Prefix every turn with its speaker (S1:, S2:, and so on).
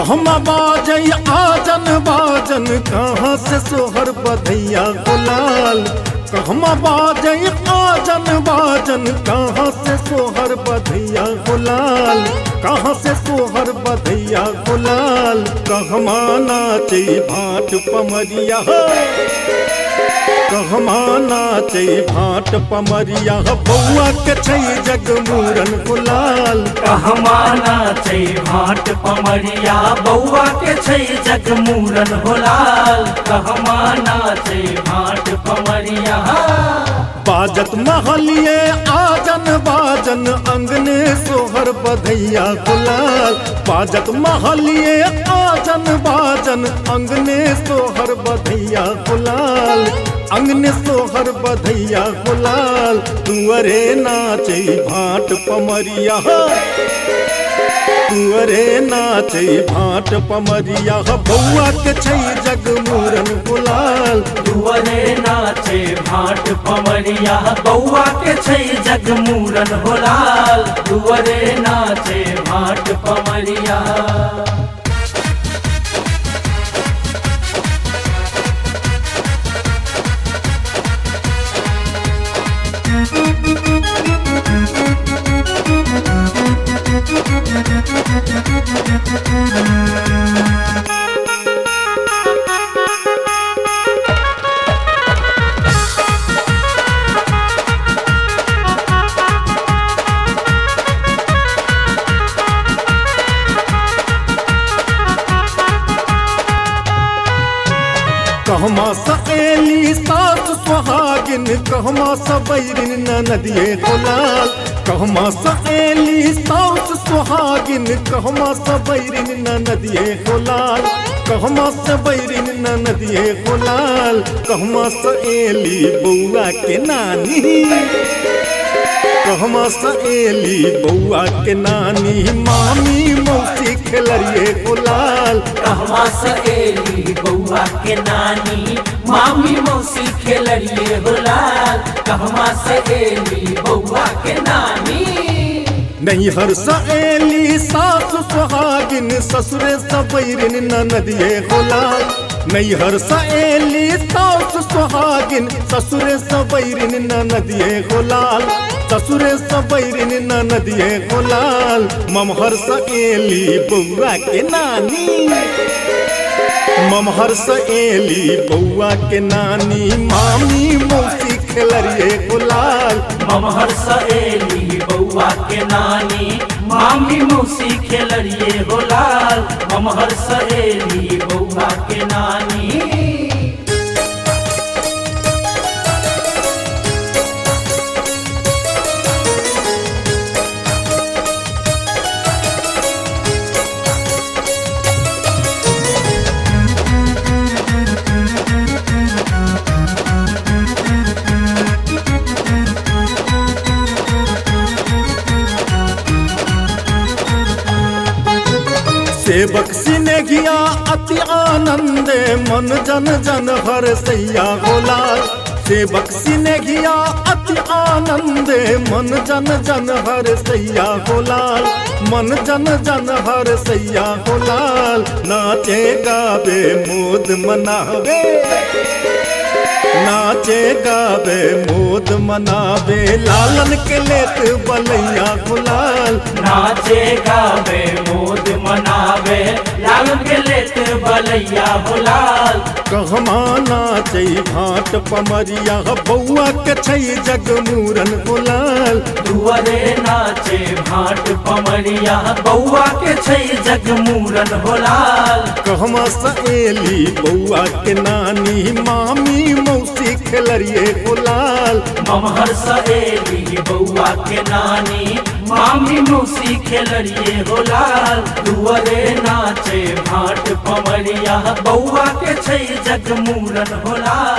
S1: कहमा बाजै आजन बाजन कहाँ से सोहर बधैया गुलाल। कहमा बाजै आजन बाजन कहाँ से सोहर बधैया गुलाल। कहाँ से सोहर बधैया गुलाल। कहमा नाचे भाट पमरिया कहमा नाचे भाट पमरिया बउआ के छै जगमूरन गुलाल।
S2: कहमा नाचे भाट पमरिया बउआ के छै जगमूरन गुलाल। कहमा नाचे भाट पमरिया
S1: बाजत महलिए आजन बाजन अंगने सोहर बधैया गुलाल। बाजत महलिए आजन बाजन अंगने सोहर बधैया गुलाल। अंगने सोहर बधैया गुलाल। तुअरे नाचे भाट पमरिया तुअरे नाचे भाट पमरिया बउआ के छै जगमूरन गुलाल।
S2: तुअरे नाचे भाट पमरिया बउआ के छै जगमूरन गुलाल। तुअरे नाचे भाट पमरिया
S1: कहमा सएली सास सुहागिन कहमा सबैरिन ननदिए गुलाल। कहमा सएली सास सुहागिन कहमा सबैरिन ननदिए गुलाल। कहमा सबैरिन ननदिए गुलाल। कहमा सएली बउआ के नानी कहमा सएली बउआ के नानी मामी मौसी खेलरिए गुलाल।
S2: कहमा सएली बउआ के नानी मामी मौसी खेलरिए गुलाल। कहमा सएली बउआ के नानी
S1: नैहर सएली सास सुहागिन ससुरे सबैरिन ननदिए गुलाल। नैहर सएली सास सुहागिन ससुरे सबैरिन ननदिए गुलाल। ससुरे सबैरिन ननदिए गुलाल। ममहर सएली बउआ के नानी ममहर सएली बउआ के नानी मामी मौसी खेलरिए गुलाल।
S2: ममहर सएली बउआ के नानी मामी मौसी खेलरिए गुलाल। ममहर सएली बउआ के नानी
S1: सेवक सिनेहिया अति आनंदे मन जन जन हर सैया गुलाल। सेवक सिनेहिया अति आनंदे मन जन जन हर सैया गुलाल। मन जन जन हर सैया गुलाल। नाचे गावे मोद मनावे नाचे गावे मोद मनावे लालन के लेत बलैया गुलाल।
S2: नाचे गावे मोद मनावे लालन के लेत बलैया गुलाल।
S1: कहमा नाचे भाट पमरिया बउआ के छै जगमूरन गुलाल।
S2: तुअरे नाचे भाट पमरिया बउआ के छै जगमूरन गुलाल।
S1: कहमा सएली बउआ के नानी मामी मौसी खेलरिए गुलाल।
S2: ममहर सएली बउआ के नानी मामी मौसी खेलरिए गुलाल। तुअरे नाचे भाट पमरिया बउआ के छै जगमूरन गुलाल।